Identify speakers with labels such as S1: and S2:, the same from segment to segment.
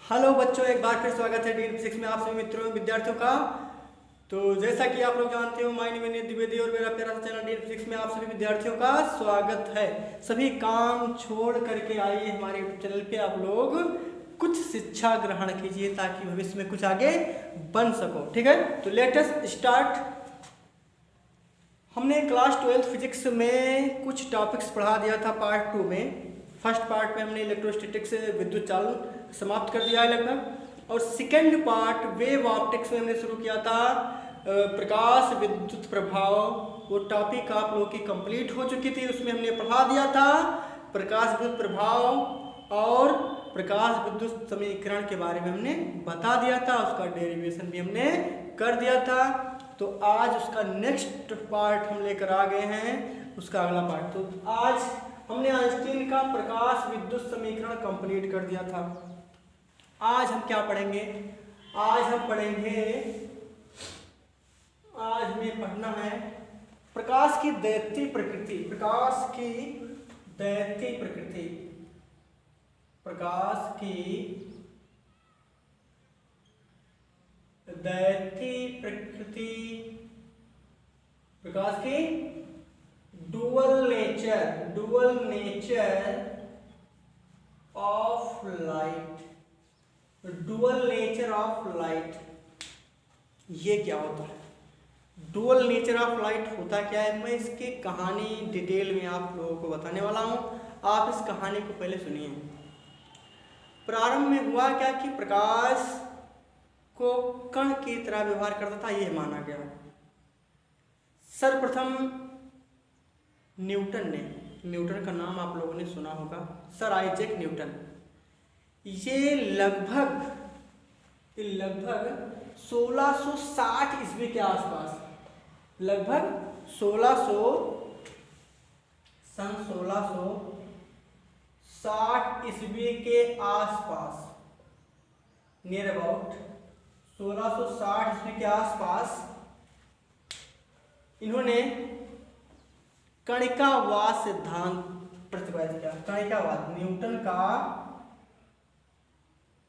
S1: Hello बच्चों, एक बार फिर स्वागत है डी फिजिक्स में आप सभी मित्रों विद्यार्थियों का। तो जैसा कि आप लोग जानते हो, माय नेम इज द्विवेदी और मेरा प्यारा सा चैनल डी फिजिक्स में आप सभी विद्यार्थियों का स्वागत है। सभी काम छोड़ करके आइए हमारे यूट्यूब चैनल पे, आप लोग कुछ शिक्षा ग्रहण कीजिए ताकि भविष्य में कुछ आगे बन सको। ठीक है, तो लेट अस स्टार्ट। हमने क्लास 12 फिजिक्स में कुछ टॉपिक्स पढ़ा दिया था पार्ट 2 में। फर्स्ट पार्ट में हमने इलेक्ट्रोस्टैटिक्स विद्युत चालन समाप्त कर दिया है लगभग, और सेकेंड पार्ट वेव ऑप्टिक्स में हमने शुरू किया था प्रकाश विद्युत प्रभाव। वो टॉपिक आप लोगों की कंप्लीट हो चुकी थी, उसमें हमने पढ़ा दिया था प्रकाश विद्युत प्रभाव और प्रकाश विद्युत समीकरण के बारे में हमने बता दिया था, उसका डेरिवेशन भी हमने कर दिया था। तो आज उसका नेक्स्ट पार्ट हम लेकर आ गए हैं, उसका अगला पार्ट। तो आज हमने आइंस्टीन का प्रकाश विद्युत समीकरण कंप्लीट कर दिया था। आज हम क्या पढ़ेंगे? आज हमें पढ़ना है प्रकाश की दैत्य प्रकृति। प्रकाश की दैत्य प्रकृति, प्रकाश की दैत्य प्रकृति, प्रकाश की dual nature of light. Dual nature of light, ये क्या होता है? डुअल नेचर ऑफ लाइट होता क्या है? मैं इसकी कहानी डिटेल में आप लोगों को बताने वाला हूं। आप इस कहानी को पहले सुनिए। प्रारंभ में हुआ क्या कि प्रकाश को कण की तरह व्यवहार करता था, यह माना गया। सर्वप्रथम न्यूटन का नाम आप लोगों ने सुना होगा, सर आइजैक न्यूटन। ये लगभग 1660 ईस्वी के आसपास, लगभग 1660 ईस्वी के आसपास, नियर अबाउट 1660 ईस्वी के आसपास इन्होंने कणिकावाद सिद्धांत प्रतिपादित किया। कणिकावाद, न्यूटन का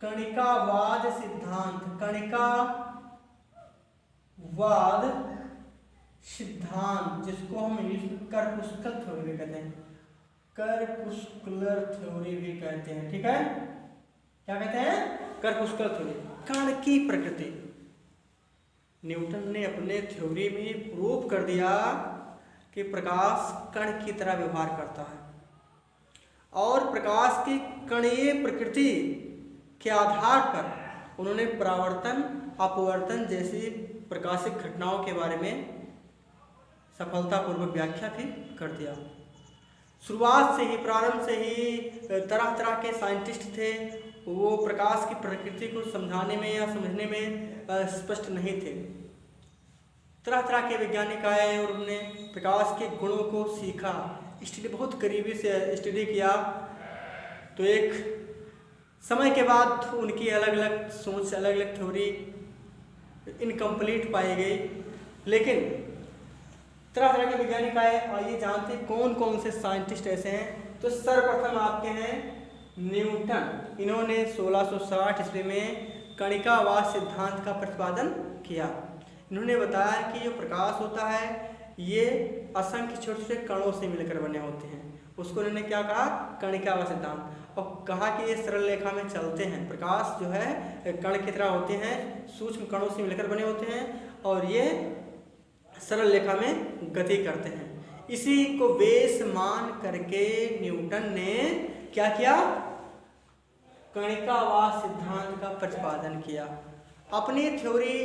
S1: कणिकावाद सिद्धांत, कणिकावाद सिद्धांत, जिसको हम इंग्लिश में कर्पुस्कुलर थ्योरी भी कहते हैं, कर्पुस्कुलर थ्योरी भी कहते हैं। ठीक है, क्या कहते हैं? कर्पुस्कुलर थ्योरी। कण की प्रकृति, न्यूटन ने अपने थ्योरी में प्रूव कर दिया कि प्रकाश कण की तरह व्यवहार करता है, और प्रकाश की कणीय प्रकृति के आधार पर उन्होंने परावर्तन, अपवर्तन जैसी प्रकाशिक घटनाओं के बारे में सफलतापूर्वक व्याख्या भी कर दिया। शुरुआत से ही, प्रारंभ से ही तरह तरह के साइंटिस्ट थे, वो प्रकाश की प्रकृति को समझाने में या समझने में स्पष्ट नहीं थे। तरह तरह के वैज्ञानिक आए और उन्होंने प्रकाश के गुणों को सीखा, स्टडी बहुत करीबी से स्टडी किया। तो एक समय के बाद उनकी अलग अलग सोच, अलग अलग थ्योरी इनकम्प्लीट पाई गई, लेकिन तरह तरह के वैज्ञानिक आए। आइए जानते हैं कौन कौन से साइंटिस्ट ऐसे हैं। तो सर्वप्रथम आपके हैं न्यूटन। इन्होंने 1660 ईस्वी में कणिकावाद सिद्धांत का प्रतिपादन किया। इन्होंने बताया कि जो प्रकाश होता है ये असंख्य छोटे छोटे कणों से मिलकर बने होते हैं। उसको उन्होंने क्या कहा? कणिकावाद सिद्धांत। और कहा कि ये सरल रेखा में चलते हैं। प्रकाश जो है कण की तरह होते हैं, सूक्ष्म कणों से मिलकर बने होते हैं, और ये सरल रेखा में गति करते हैं। इसी को बेस मान करके न्यूटन ने क्या किया? कणिकावाद सिद्धांत का प्रतिपादन किया। अपनी थ्योरी,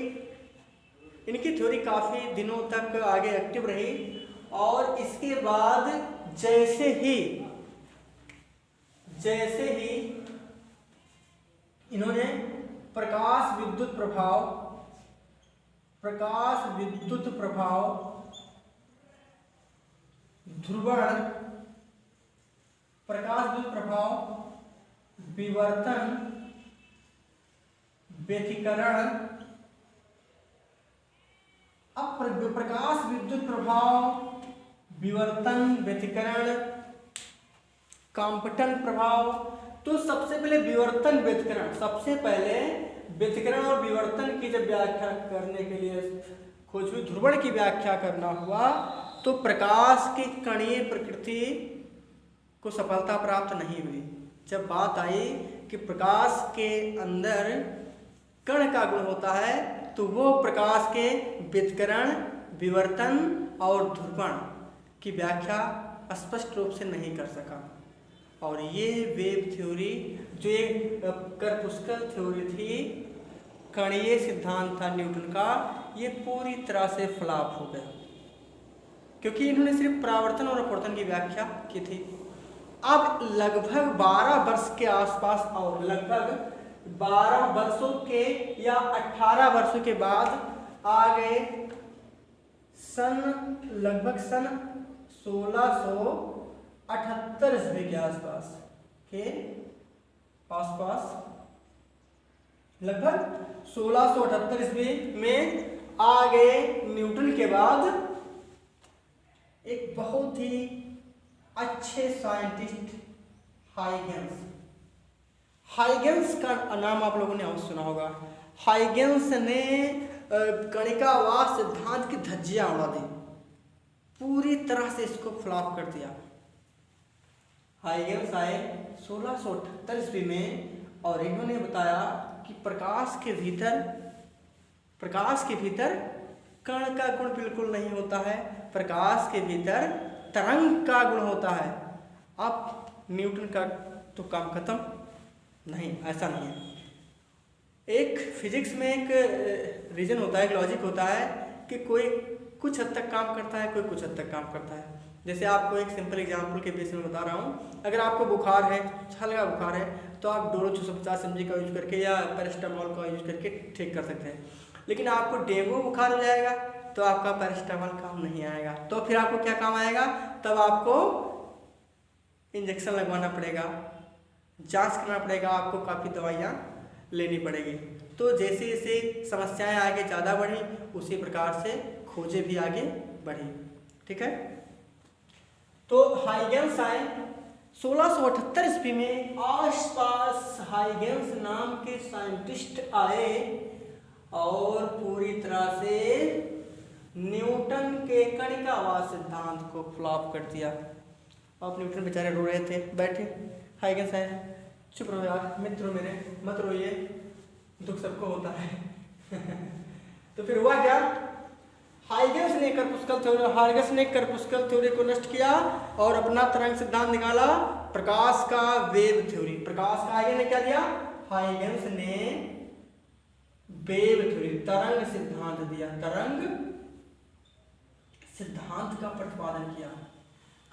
S1: इनकी थ्योरी काफी दिनों तक आगे एक्टिव रही, और इसके बाद जैसे ही इन्होंने प्रकाश विद्युत प्रभाव, ध्रुवण, प्रकाश विद्युत प्रभाव, विवर्तन, व्यतिकरण। अब प्रकाश विद्युत प्रभाव, विवर्तन, व्यतिकरण, कंपटन प्रभाव, तो सबसे पहले विवर्तन व्यतिकरण, सबसे पहले व्यतिकरण और विवर्तन की जब व्याख्या करने के लिए खोज हुई, ध्रुवण की व्याख्या करना हुआ, तो प्रकाश की कणीय प्रकृति को सफलता प्राप्त नहीं हुई। जब बात आई कि प्रकाश के अंदर कण का गुण होता है, तो वो प्रकाश के व्यतिकरण, विवर्तन और ध्रुवण की व्याख्या स्पष्ट रूप से नहीं कर सका। और ये वेव थ्योरी जो एक करपुस्कल थ्योरी थी, कणीय सिद्धांत था न्यूटन का, ये पूरी तरह से फ्लॉप हो गया, क्योंकि इन्होंने सिर्फ परावर्तन और अपवर्तन की व्याख्या की थी। अब लगभग 12 वर्ष के आसपास और लगभग 12 वर्षों के या 18 वर्षों के बाद आ गए लगभग सन 1678 ईस्वी के आसपास लगभग 1678 ईस्वी में आ गए न्यूटन के बाद एक बहुत ही अच्छे साइंटिस्ट हाइगेंस का नाम आप लोगों ने अवश्य सुना होगा। हाइगेंस ने कणिकावास सिद्धांत की धज्जियां उड़ा दी, पूरी तरह से इसको फ्लॉप कर दिया। हाइगेंस आए 1678 ईस्वी में और इन्होंने बताया कि प्रकाश के भीतर कण का गुण बिल्कुल नहीं होता है, प्रकाश के भीतर तरंग का गुण होता है। अब न्यूटन का तो काम खत्म, नहीं, ऐसा नहीं है। एक फिजिक्स में एक रीजन होता है, एक लॉजिक होता है कि कोई कुछ हद तक काम करता है, कोई कुछ हद तक काम करता है। जैसे आपको एक सिंपल एग्जांपल के बेस में बता रहा हूँ, अगर आपको बुखार है, हल्का बुखार है, तो आप डोलो 650 mg का यूज करके या पैरास्टामोल का यूज करके ठीक कर सकते हैं। लेकिन आपको डेंगू बुखार हो जाएगा तो आपका पैरास्टामोल काम नहीं आएगा, तो फिर आपको क्या काम आएगा? तब आपको इंजेक्शन लगवाना पड़ेगा, जांच करना पड़ेगा, आपको काफ़ी दवाइयाँ लेनी पड़ेगी। तो जैसे जैसे समस्याएं आगे ज़्यादा बढ़ी, उसी प्रकार से खोजें भी आगे बढ़ी। ठीक है, तो हाइगेंस आए 1678 ईस्वी में। आसपास हाइगेंस नाम के साइंटिस्ट आए और पूरी तरह से न्यूटन के कणिकावास सिद्धांत को फ्लॉप कर दिया। अब न्यूटन बेचारे रो रहे थे, बैठे, हाइगेंस आए, चुप रहो यार मित्रों मेरे, मत रोइए, दुख सबको होता है। तो फिर हुआ क्या? हाइगेंस ने करपुस्कल थ्योरी को नष्ट किया और अपना तरंग सिद्धांत निकाला, प्रकाश का वेव थ्योरी। प्रकाश का हाइगेंस ने क्या दिया? हाइगेंस ने वेव थ्योरी, तरंग सिद्धांत दिया, तरंग सिद्धांत का प्रतिपादन किया।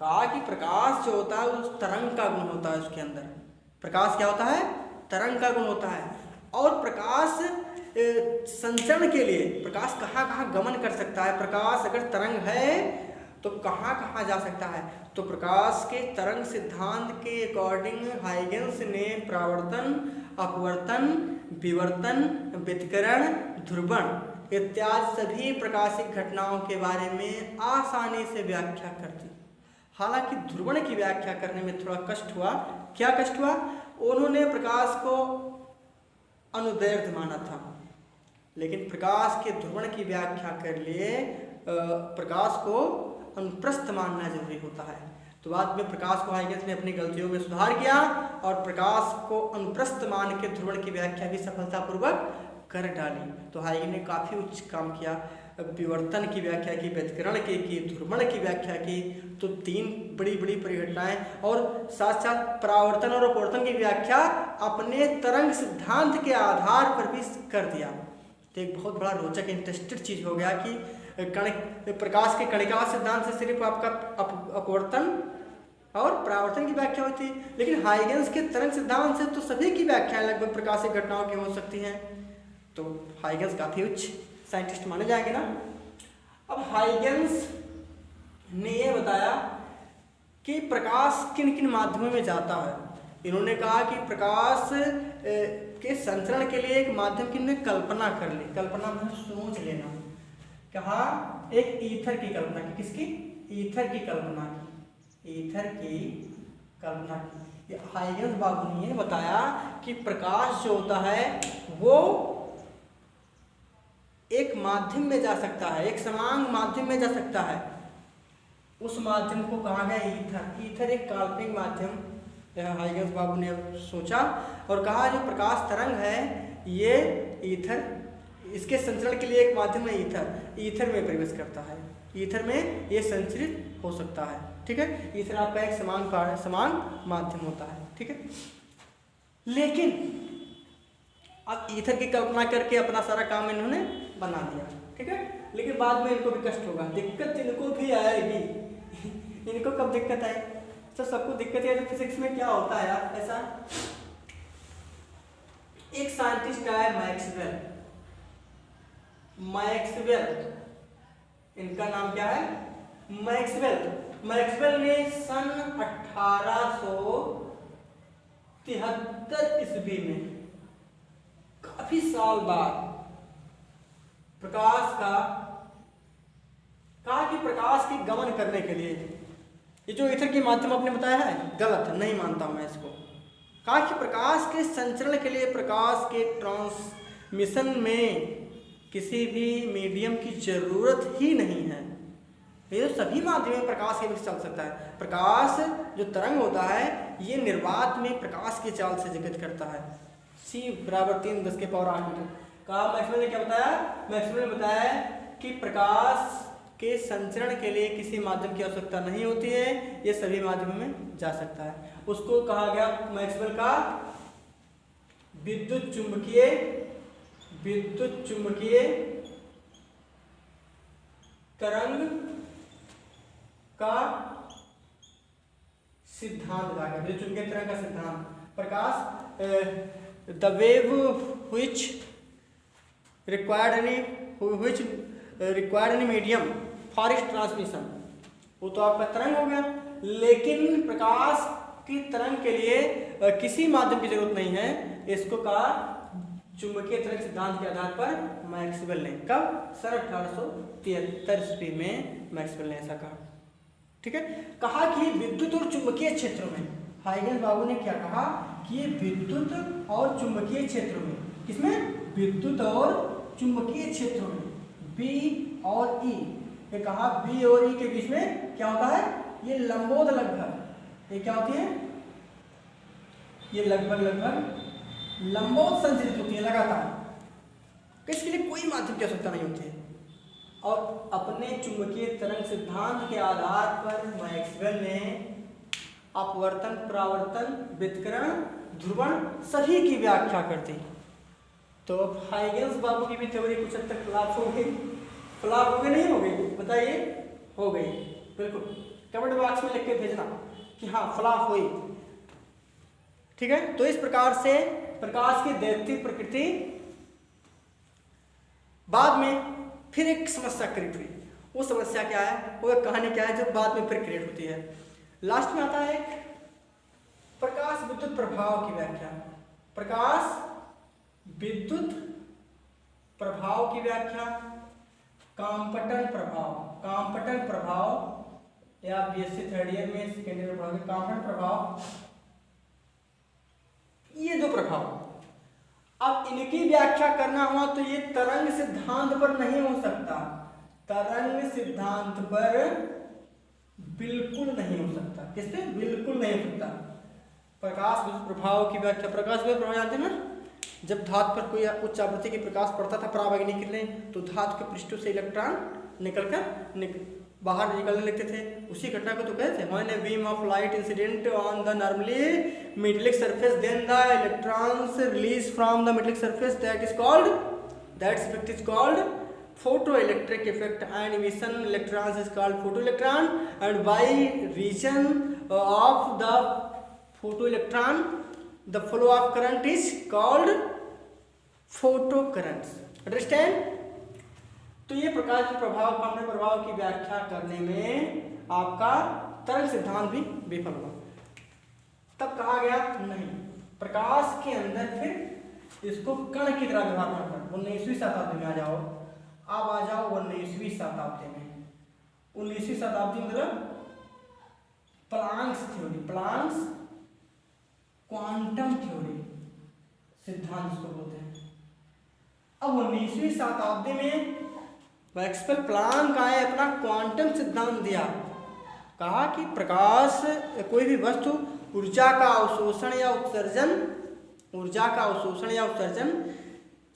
S1: कहा कि प्रकाश जो होता है उस तरंग का गुण होता है, उसके अंदर प्रकाश क्या होता है? तरंग का गुण होता है। और प्रकाश संचरण के लिए प्रकाश कहाँ कहाँ गमन कर सकता है, प्रकाश अगर तरंग है तो कहाँ कहाँ जा सकता है। तो प्रकाश के तरंग सिद्धांत के अकॉर्डिंग हाइगेंस ने परावर्तन, अपवर्तन, विवर्तन, व्यतिकरण, ध्रुवण इत्यादि सभी प्रकाशिक घटनाओं के बारे में आसानी से व्याख्या कर दी। हालांकि ध्रुवण की व्याख्या करने में थोड़ा कष्ट हुआ। क्या कष्ट हुआ? उन्होंने प्रकाश को अनुदैर्ध्य माना था, लेकिन प्रकाश के ध्रुवण की व्याख्या के लिए प्रकाश को अनुप्रस्थ मानना जरूरी होता है। तो बाद में प्रकाश को हाइगेंस ने अपनी गलतियों में सुधार किया और प्रकाश को अनुप्रस्थ मान के ध्रुवण की व्याख्या भी सफलतापूर्वक कर डाली। तो हाइगेंस ने काफ़ी उच्च काम किया, विवर्तन की व्याख्या की, व्यतिकरण की, ध्रुवण की व्याख्या की। तो तीन बड़ी बड़ी परिघटनाएं और साथ साथ परावर्तन और अपवर्तन की व्याख्या अपने तरंग सिद्धांत के आधार पर भी कर दिया। तो एक बहुत बड़ा रोचक इंटरेस्टेड चीज़ हो गया कि प्रकाश के कणिकावास सिद्धांत से सिर्फ आपका अपवर्तन और परावर्तन की व्याख्या होती है, लेकिन हाइगेंस के तरंग सिद्धांत से तो सभी की व्याख्याएं लगभग प्रकाशिक घटनाओं की हो सकती हैं। तो हाइगेंस काफ़ी उच्च साइंटिस्ट माने जाएंगे ना। अब हाइगेंस ने यह बताया कि प्रकाश किन किन माध्यमों में जाता है। इन्होंने कहा कि प्रकाश के संचरण के लिए एक माध्यम की इन्होंने कल्पना कर ली। कल्पना मतलब सोच लेना। कहा एक ईथर की कल्पना की। किसकी? ईथर की कल्पना की। ईथर की कल्पना की। हाइगेंस बाबू ने ये बताया कि प्रकाश जो होता है वो एक माध्यम में जा सकता है, एक समान माध्यम में जा सकता है। उस माध्यम को कहा गया ईथर। ईथर एक काल्पनिक माध्यम, यह हाइगेंस बाबू ने सोचा और कहा जो प्रकाश तरंग है ये ईथर, इसके संचरण के लिए एक माध्यम है ईथर, ईथर में प्रवेश करता है, ईथर में ये संचरित हो सकता है। ठीक है, ईथर आपका एक समान माध्यम होता है। ठीक है, लेकिन अब ईथर की कल्पना करके अपना सारा काम इन्होंने बना दिया। ठीक है, लेकिन बाद में इनको भी कष्ट होगा, दिक्कत इनको भी आएगी। इनको कब दिक्कत आए? तो सबको दिक्कत है। तो फिजिक्स में क्या होता है यार, ऐसा एक साइंटिस्ट है मैक्सवेल, इनका नाम क्या है? मैक्सवेल ने सन 1873 ईस्वी में, काफी साल बाद, प्रकाश का कहा कि प्रकाश की गमन करने के लिए ये जो ईथर के माध्यम आपने बताया है गलत है, नहीं मानता हूं मैं इसको। कहा कि प्रकाश के संचरण के लिए, प्रकाश के ट्रांसमिशन में किसी भी मीडियम की जरूरत ही नहीं है। ये सभी माध्यम में प्रकाश के भी चल सकता है। प्रकाश जो तरंग होता है ये निर्वात में प्रकाश की चाल से गति करता है। c बराबर 3×10⁸ मीटर। कहा मैक्सवेल ने क्या बताया? मैक्सवेल ने बताया कि प्रकाश के संचरण के लिए किसी माध्यम की आवश्यकता नहीं होती है, ये सभी माध्यमों में जा सकता है। उसको कहा गया मैक्सवेल का विद्युत चुंबकीय तरंग का सिद्धांत कहा गया। विद्युत चुंबकीय तरंग का सिद्धांत, प्रकाश the wave which required any medium for its transmission। वो तो आपका तरंग हो गया, लेकिन प्रकाश की तरंग के लिए किसी माध्यम की जरूरत नहीं है। इसको कहा चुंबकीय तरंग सिद्धांत के आधार पर मैक्सवेल ने। कब? सन 1873 ईस्वी में मैक्सवेल ने ऐसा कहा। ठीक है, कहा कि विद्युत और चुंबकीय क्षेत्रों में, हाइगेंस बाबू ने क्या कहा कि ये विद्युत और चुंबकीय क्षेत्रों में, किसमें? विद्युत और चुंबकीय क्षेत्रों में, बी और ई। ये कहा बी और ई के बीच में क्या होता है? ये लंबोद लगभग, ये क्या होती है? ये लगभग लंबोद संचरित होती है लगातार। इसके लिए कोई माध्यम की आवश्यकता नहीं होती है। और अपने चुंबकीय तरंग सिद्धांत के आधार पर मैक्सवेल ने अपवर्तन, परावर्तन, विकिरण, ध्रुवण सभी की व्याख्या कर दी। तो हाइगेंस बाबू की भी थ्योरी कुछ हद तक फ्लॉप हो गई। फ्लॉप हो गई नहीं हो गई? बताइए, हो गई। बिल्कुल कमेंट बॉक्स में लिख के भेजना कि हाँ फ्लॉप हुई। ठीक है, तो इस प्रकार से प्रकाश की दैत्य प्रकृति, बाद में फिर एक समस्या क्रिएट हुई। वो समस्या क्या है, वो एक कहानी क्या है जो बाद में फिर क्रिएट होती है। लास्ट में आता है प्रकाश विद्युत प्रभाव की व्याख्या। प्रकाश विद्युत प्रभाव की व्याख्या, कांपटन प्रभाव या बीएससी थर्ड ईयर में सेकेंड ईयर में पढ़ोगे, कांपटन प्रभाव, ये दो प्रभाव। अब इनकी व्याख्या करना हुआ तो ये तरंग सिद्धांत पर नहीं हो सकता, तरंग सिद्धांत पर बिल्कुल नहीं हो सकता। किस पे? बिल्कुल नहीं हो सकता। प्रकाश विद्युत प्रभाव की व्याख्या, प्रकाश विद्युत प्रभाव जानते हैं ना? जब धातु पर कोई उच्च आवृत्ति की प्रकाश पड़ता था पराबैंगनी किरणें, तो धातु के पृष्ठों से इलेक्ट्रॉन बाहर निकलने लगते थे। उसी घटना को तो कहते थे when a beam of light incident on the normally metallic surface, then the electrons release from the metallic surface, that effect is called photoelectric effect, and emission electrons is called photoelectron, and by region of the photoelectron the flow of current is called photocurrents। Understand? तो ये प्रकाश के प्रभाव, कांपटन प्रभाव की व्याख्या करने में आपका तरंग सिद्धांत भी विफल हुआ। तब कहा गया नहीं, प्रकाश के अंदर फिर इसको कण की तरह व्यवहार करना। 19वीं शताब्दी में आ जाओ, अब आ जाओ 19वीं शताब्दी में। 19वीं शताब्दी मतलब Planck's theory, Planck's quantum theory सिद्धांत जिसको बोलते हैं। अब 19वीं शताब्दी में मैक्सवेल प्लांक आए, अपना क्वांटम सिद्धांत दिया। कहा कि प्रकाश कोई भी वस्तु ऊर्जा का अवशोषण या उत्सर्जन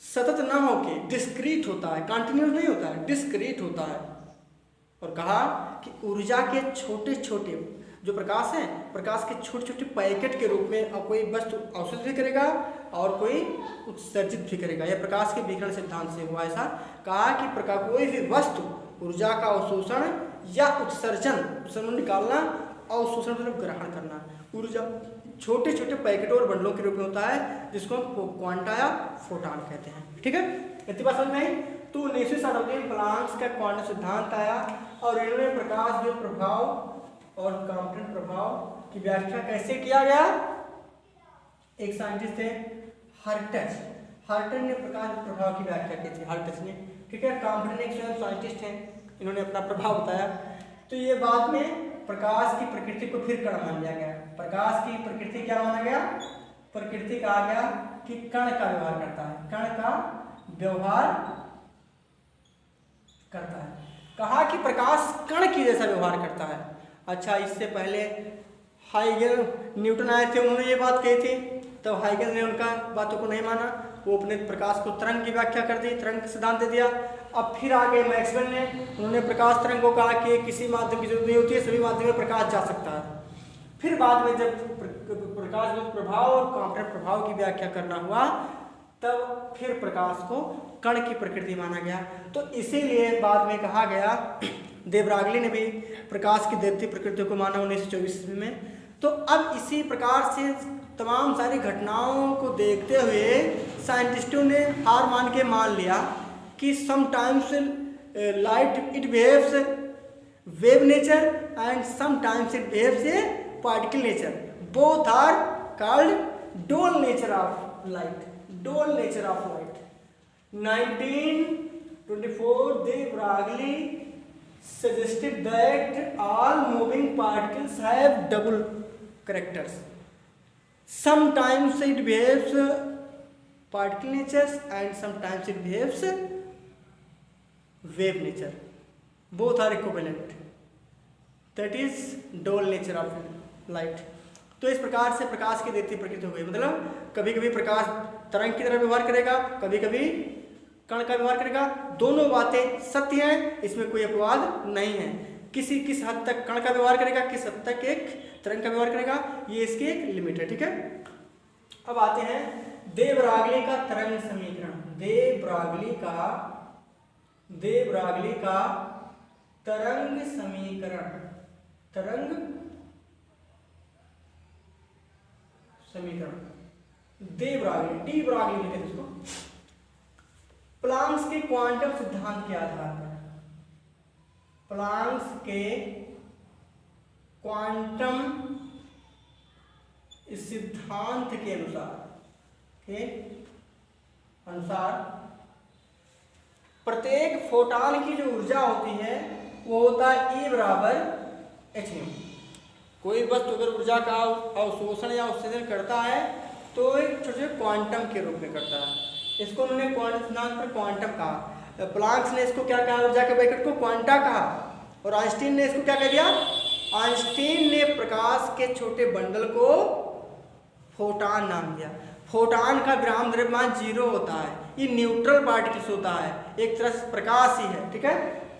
S1: सतत न होके डिस्क्रीट होता है, कंटिन्यूस नहीं होता है, डिस्क्रीट होता है। और कहा कि ऊर्जा के छोटे छोटे जो प्रकाश है, प्रकाश के छोटे छोटे पैकेट के रूप में कोई वस्तु अवशोषित भी करेगा और कोई उत्सर्जित भी करेगा। यह प्रकाश के विकिरण सिद्धांत से हुआ। ऐसा कहा कि प्रकाश कोई भी वस्तु ऊर्जा का अवशोषण या उत्सर्जन निकालना, अवशोषण मतलब ग्रहण करना, ऊर्जा छोटे छोटे पैकेटों और बंडलों के रूप में होता है, जिसको हम क्वांटा या फोटॉन कहते हैं। ठीक है, इतनी बात समझ में आई। तो 19वीं शताब्दी में प्लांक्स का क्वांटम सिद्धांत आया और इन्होंने प्रकाश के प्रभाव और कॉम्पटेंट प्रभाव की व्याख्या कैसे किया गया। एक साइंटिस्ट थे हर्टन ने प्रकाश प्रभाव की व्याख्या की थी, हर्टन ने। ठीक है, कॉम्पटेंट एक स्वयं साइंटिस्ट हैं, इन्होंने अपना प्रभाव बताया। तो ये बाद में प्रकाश की प्रकृति को फिर कण मान लिया गया। प्रकाश की प्रकृति क्या माना गया? प्रकृति कहा गया कि कण का व्यवहार करता है, कण का व्यवहार करता है। कहा कि प्रकाश कण की जैसा व्यवहार करता है। अच्छा, इससे पहले हाइगन न्यूटन आए थे, उन्होंने ये बात कही थी, तो हाइगन ने उनका बातों को नहीं माना, वो अपने प्रकाश को तरंग की व्याख्या कर दी, तरंग का सिद्धांत दे दिया। अब फिर आगे मैक्सवेल ने, उन्होंने प्रकाश तरंग को कहा कि किसी माध्यम की जरूरत नहीं होती है, सभी माध्यम में प्रकाश जा सकता है। फिर बाद में जब प्रकाश प्रभाव और कॉम्पटेंट प्रभाव की व्याख्या करना हुआ, तब फिर प्रकाश को कण की प्रकृति माना गया। तो इसीलिए बाद में कहा गया, दे ब्रागली ने भी प्रकाश की दैत्य प्रकृति को माना 1924 में। तो अब इसी प्रकार से तमाम सारी घटनाओं को देखते हुए साइंटिस्टों ने हार मान लिया कि sometimes light it behaves wave nature and sometimes it behaves a particle nature, both are called dual nature of light, dual nature of light. 1924 de Broglie suggested that all moving particles have double characters. Sometimes it behaves particle nature and sometimes it behaves wave nature. Both are equivalent. That is dual nature of light. तो इस प्रकार से प्रकाश की दैत्य प्रकृति हो गई। मतलब कभी कभी प्रकाश तरंग की तरह व्यवहार करेगा, कभी कभी कण का व्यवहार करेगा। दोनों बातें सत्य हैं, इसमें कोई अपवाद नहीं है। किस हद तक कण का व्यवहार करेगा, किस हद तक एक तरंग का व्यवहार करेगा, ये इसकी एक लिमिट है। ठीक है, अब आते हैं दे ब्रागली का तरंग समीकरण। दे ब्रागली का तरंग समीकरण, दे ब्रागली, डी ब्रागली कहते हैं इसको। प्लांक्स के क्वांटम सिद्धांत के आधार पर, प्लांक्स के क्वांटम सिद्धांत के अनुसार प्रत्येक फोटॉन की जो ऊर्जा होती है वो होता है E बराबर h। कोई वस्तु अगर ऊर्जा का अवशोषण या उत्सर्जन करता है तो एक छोटे क्वांटम के रूप में करता है। इसको उन्होंने क्वांटम सिद्धांत पर क्वांटम कहा। प्लांक्स ने इसको क्या कहा? ऊर्जा के पैकेट को क्वांटा कहा। और आइंस्टीन ने इसको क्या कह दिया? आइंस्टीन ने प्रकाश के छोटे बंडल को फोटॉन नाम दिया। फोटॉन का विराम द्रव्यमान 0 होता है, ये न्यूट्रल पार्टिकल्स होता है, एक तरह से प्रकाश ही है। ठीक है,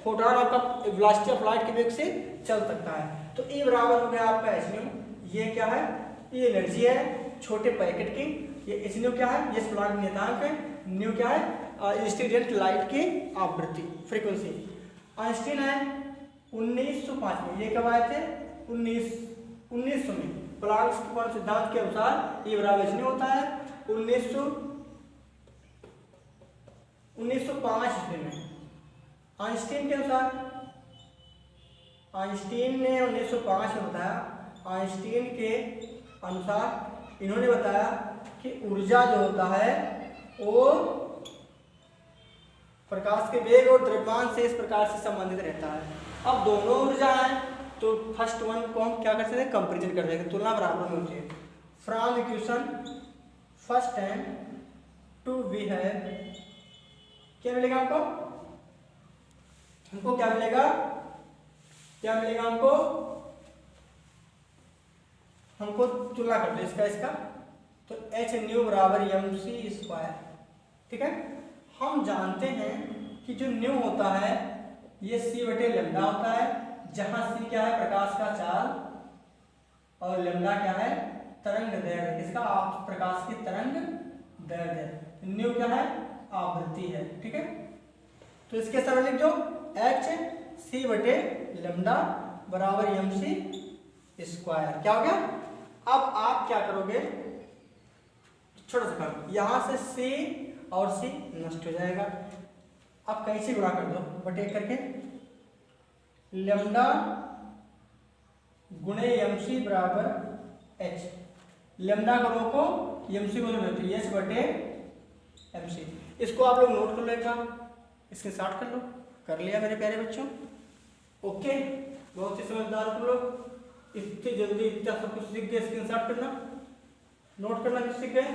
S1: फोटॉन आपका वेलोसिटी ऑफ लाइट के वेग से चल सकता है। तो E बराबर हो गया आपका h। ये क्या है? ये एनर्जी है छोटे पैकेट की। ये h क्या है? ये प्लांक नियतांक है। न्यू क्या है? इंसिडेंट लाइट की आवृत्ति, फ्रीक्वेंसी। आइंस्टीन है 1905 में, ये कब आए थे? 1900 में। प्लांक्स के क्वांटम सिद्धांत के अनुसार E बराबर h होता है 1905 ईस्वी में। आइंस्टीन के अनुसार, आइंस्टीन ने 1905 में बताया, आइंस्टीन के अनुसार इन्होंने बताया कि ऊर्जा जो होता है वो प्रकाश के वेग और द्रव्यमान से इस प्रकार से संबंधित रहता है। अब दोनों ऊर्जा है तो तो फर्स्ट वन को हम क्या कर सकते हैं, कंपेरिजन कर देंगे, तुलना बराबर में होती है। From equation first and two we have, क्या मिलेगा हमको, हमको क्या मिलेगा, क्या मिलेगा हमको, हमको तुलना कर दो इसका इसका, तो एच न्यू बराबर एम सी स्क्वायर। ठीक है, हम जानते हैं कि जो न्यू होता है ये सी बटे लेमडा होता है, जहां सी क्या है, प्रकाश का चाल, और लेमडा क्या है, तरंग दैर्ध्य, इसका आप प्रकाश की तरंग दैर्ध्य, न्यू क्या है, आवृत्ति है। ठीक है, तो इसके साथ लिख दो एच सी बटे लेमडा बराबर एम सी स्क्वायर। क्या हो गया, अब आप क्या करोगे, छोटा सा काम, यहां से सी और सी नष्ट हो जाएगा, अब कहीं से गुणा कर दो बटे करके, लेमडा गुणे एम सी बराबर एच, लेमडा को रोको एम सी को जो एच बटे एम सी। इसको आप लोग नोट कर लो, इसके साथ कर लो, कर लिया मेरे प्यारे बच्चों, ओके, बहुत ही समझदार तुम लोग, इतनी जल्दी इतना सब कुछ सीख गए, स्क्रीन शॉट करना, नोट करना भी सीख गए।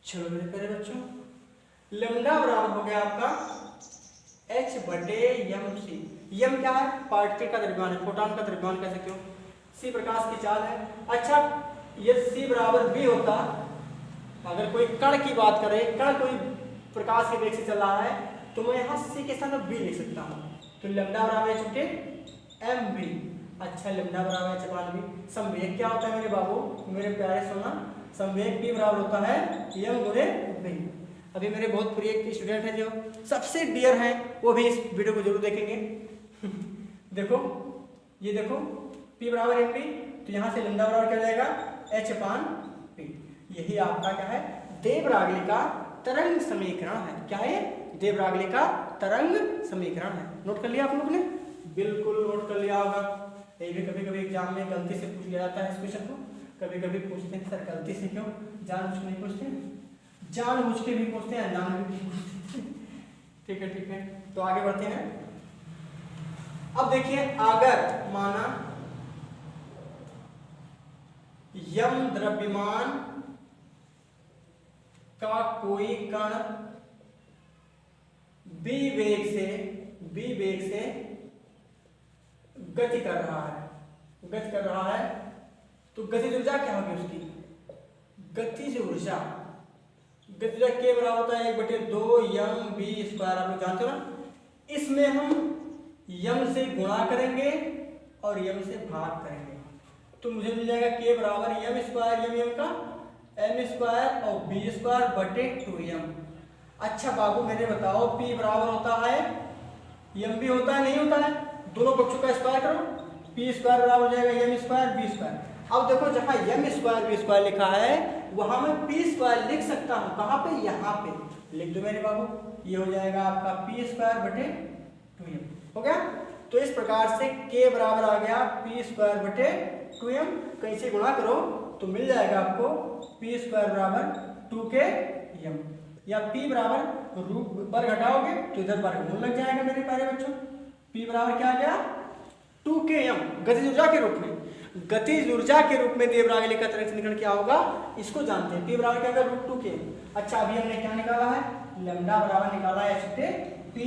S1: चलो मेरे प्यारे बच्चों, लेमडा बराबर हो गया आपका एच बटे एम सी। एम क्या है, पार्टिकल का द्रव्यमान है, फोटॉन का द्रव्यमान कह सकते हो, सी प्रकाश की चाल है। अच्छा, ये सी बराबर बी होता, अगर कोई कण की बात करें, कण कोई प्रकाश के वेग से चल रहा है, तो मैं यहाँ सी के साथ बी लिख सकता हूँ, तो लेमडा बराबर एच बटे एम बी। अच्छा, लेमडा बराबर एच अपान बी। संवेग क्या होता है मेरे बाबू, मेरे प्यारे सोना, संवेग P बराबर होता है m गुणे v। अभी मेरे बहुत प्रिय स्टूडेंट हैं जो सबसे डियर हैं, वो भी इस वीडियो को जरूर देखेंगे। देखो, ये देखो P बराबर mv, तो यहाँ से लेमडा बराबर क्या जाएगा, h अपान p। यही आपका क्या है, दे ब्रागली का तरंग समीकरण है। क्या है, दे ब्रागली का तरंग समीकरण है। नोट कर लिया आप लोग ने, बिल्कुल नोट कर लिया होगा। ये भी कभी कभी एग्जाम में गलती से पूछ लिया जाता है इस क्वेश्चन को, कभी कभी पूछते हैं सर गलती से क्यों, जानबूझ के नहीं पूछते, जानबूझ के भी पूछते हैं, जानबूझ के पूछते हैं। ठीक है, ठीक है, तो आगे बढ़ते हैं। अब देखिए, अगर माना यम द्रव्यमान का कोई कण बी वेग से गति कर रहा है, तो गतिज ऊर्जा क्या होगी उसकी, गतिज ऊर्जा के बराबर होता है 1/2 यम बी स्क्वायर, आप लोग जानते हो ना। इसमें हम यम से गुणा करेंगे और यम से भाग करेंगे, तो मुझे मिल जाएगा के बराबर यम स्क्वायर, यम का एम स्क्वायर और बी स्क्वायर बटे 2m। अच्छा बाबू मेरे बताओ, पी बराबर होता है यम भी होता है, नहीं होता है, दोनों पक्षों का स्क्वायर करो, पी स्क्वायर बराबर हो जाएगा यम स्क्वायर बी स्क्वायर। अब देखो, जहां यम स्क्वायर बी स्क्वायर लिखा है वहां मैं पी स्क्वायर लिख सकता हूं, कहां पे, यहां पे लिख दो मेरे बाबू, ये हो जाएगा आपका पी स्क्वायर बटे 2m। हो गया, तो इस प्रकार से के बराबर आ गया पी स्क्वायर बटे 2m, कहीं से गुणा करो तो मिल जाएगा आपको पी स्क्वायर बराबर 2km, या पी बराबर रूट पर घटाओगे तो इधर वर्गमूल लग जाएगा मेरे प्यारे बच्चों। पी बराबर क्या आ गया, 2km, गतिज ऊर्जा के रूप में, गतिज ऊर्जा के रूप में देव ब्रागली का तरंग समीकरण क्या होगा, इसको जानते हैं। पी बराबर क्या होगा, √2k। अच्छा, अभी हमने क्या निकाला है, लेमडा बराबर निकाला है h बटे p,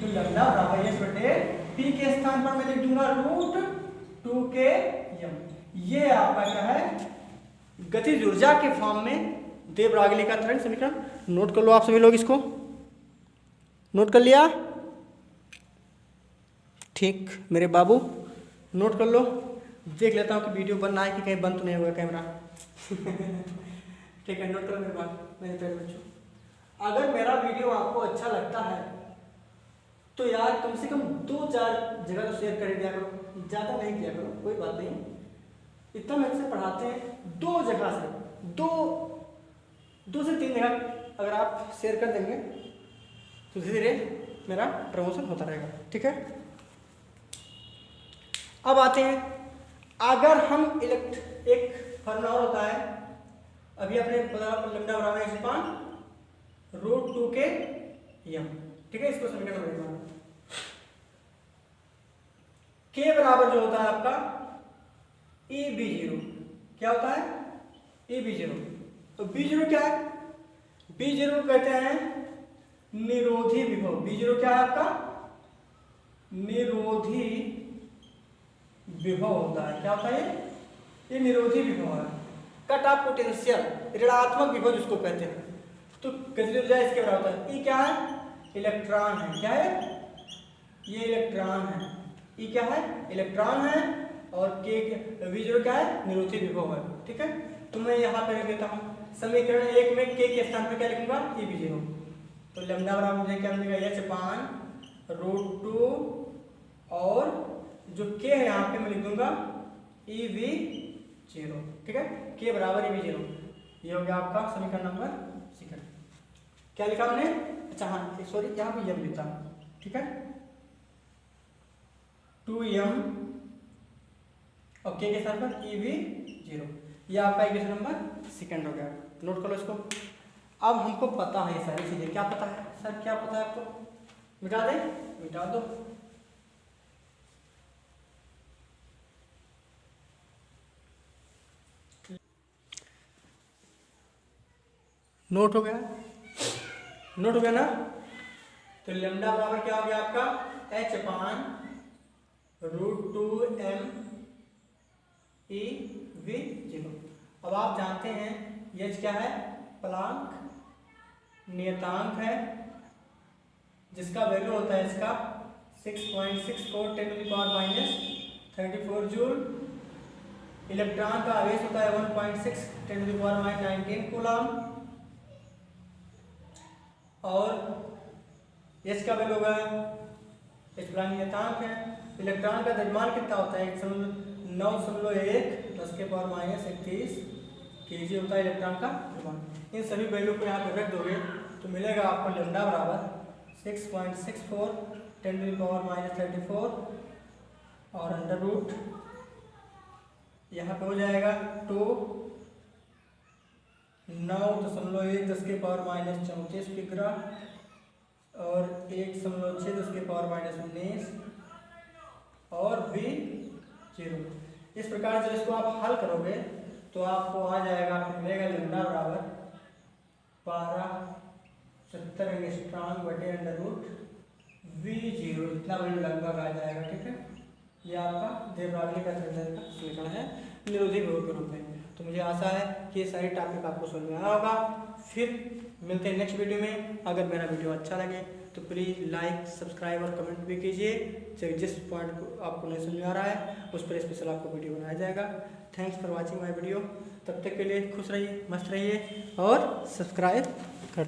S1: तो लेमडा बराबर h बटे p के स्थान पर मैं लिख दूंगा √2km। ये आपका क्या है, गतिज ऊर्जा के फॉर्म में देव ब्रागली का तरंग समीकरण। नोट कर लो आप सभी लोग, इसको नोट कर लिया, ठीक मेरे बाबू, नोट कर लो। देख लेता हूँ कि वीडियो बन रहा है कि कहीं बंद तो नहीं होगा कैमरा। ठीक है, नोट करो मेरे बात, मेरे प्यारे बच्चों। अगर मेरा वीडियो आपको अच्छा लगता है तो यार कम से कम 2-4 जगह तो शेयर कर दिया करो, ज़्यादा नहीं किया करो, कोई बात नहीं, इतना मेरे से पढ़ाते हैं, 2 जगह से 2 से 3 जगह अगर आप शेयर कर देंगे तो धीरे धीरे मेरा प्रमोशन होता रहेगा। ठीक है, अब आते हैं, अगर हम एक फॉर्मूला होता है, अभी अपने लेमडा बराबर h अपान √2km। ठीक है, इसको समीकरण में लिखना, के बराबर जो होता है आपका ई बी जीरो, क्या होता है ई बी जीरो। तो बी जीरो क्या है, बी जीरो कहते हैं निरोधी विभव। बी जीरो क्या है आपका निरोधी विभव होता है। क्या होता है ये निरोधी विभव है। कट ऑफ पोटेंशियल ऋणात्मक विभव जिसको कहते हैं। तो गतिज ऊर्जा इसके बराबर होता है। ई क्या है इलेक्ट्रॉन है, क्या है ये इलेक्ट्रॉन है, ई क्या है इलेक्ट्रॉन है, और के वी जीरो क्या है निरोधी विभव है। ठीक है, तो मैं यहाँ पे रख देता हूँ समीकरण 1 में के स्थान पर क्या लिखूंगा ई बी जीरो। तो लैम्डा बराबर मुझे क्या मिलेगा h/√2 और जो के है यहाँ पे मैं लिख दूंगा ई वी जीरो। ठीक है, के बराबर ई वी जीरो। ये हो गया आपका समीकरण नंबर 6। क्या लिखा हमने, अच्छा हाँ सॉरी यहाँ पे यम लिखता हूँ। ठीक है 2m और के स्थान पर ई वी जीरो। ये आपका इक्वेशन नंबर 2 हो गया। नोट करो इसको। अब हमको पता है ये सारी चीजें। क्या पता है सर, क्या पता है आपको, मिटा दे, मिटा दो। नोट हो गया, नोट हो गया ना। तो लैम्डा बराबर क्या हो गया आपका h/√2m ई वी जीरो। अब आप जानते हैं ये क्या है प्लांक नियतांक है, जिसका वैल्यू होता है इसका 6.64 10⁻⁻34 जूल। इलेक्ट्रॉन का आवेश होता है 1.6 10⁻⁻19 कूलम। और एच का वैल्यू होगा एच प्लांक नियतांक है। इलेक्ट्रॉन का द्रव्यमान कितना होता है 9.1 10⁻31 kg होता है इलेक्ट्रॉन का द्रव्यमान। इन सभी वैल्यू को यहाँ पे रख दोगे तो मिलेगा आपको लैम्डा बराबर 6.64 10⁻34 और अंडर रूट यहाँ पे हो जाएगा 2 9.1 10⁻34 विग्रह और 1.6 10⁻19 और वी जीरो। इस प्रकार से इसको आप हल करोगे तो आपको आ जाएगा, आपको मिलेगा लैम्डा बराबर 1270 एंगस्ट्रॉम बटे अंडर रूट वी जीरो। इतना वैल्यू लगभग आ जाएगा। ठीक है, ये आपका दे ब्रॉगली का समीकरण है निरोधी विभव के रूप में। तो मुझे आशा है कि ये सारे टॉपिक आपको समझ में आया होगा। फिर मिलते हैं नेक्स्ट वीडियो में। अगर मेरा वीडियो अच्छा लगे तो प्लीज़ लाइक सब्सक्राइब और कमेंट भी कीजिए। जिस पॉइंट को आपको नहीं समझ में आ रहा है उस पर स्पेशल आपको वीडियो बनाया जाएगा। Thanks for watching my video. तब तक के लिए खुश रहिए, मस्त रहिए और सब्सक्राइब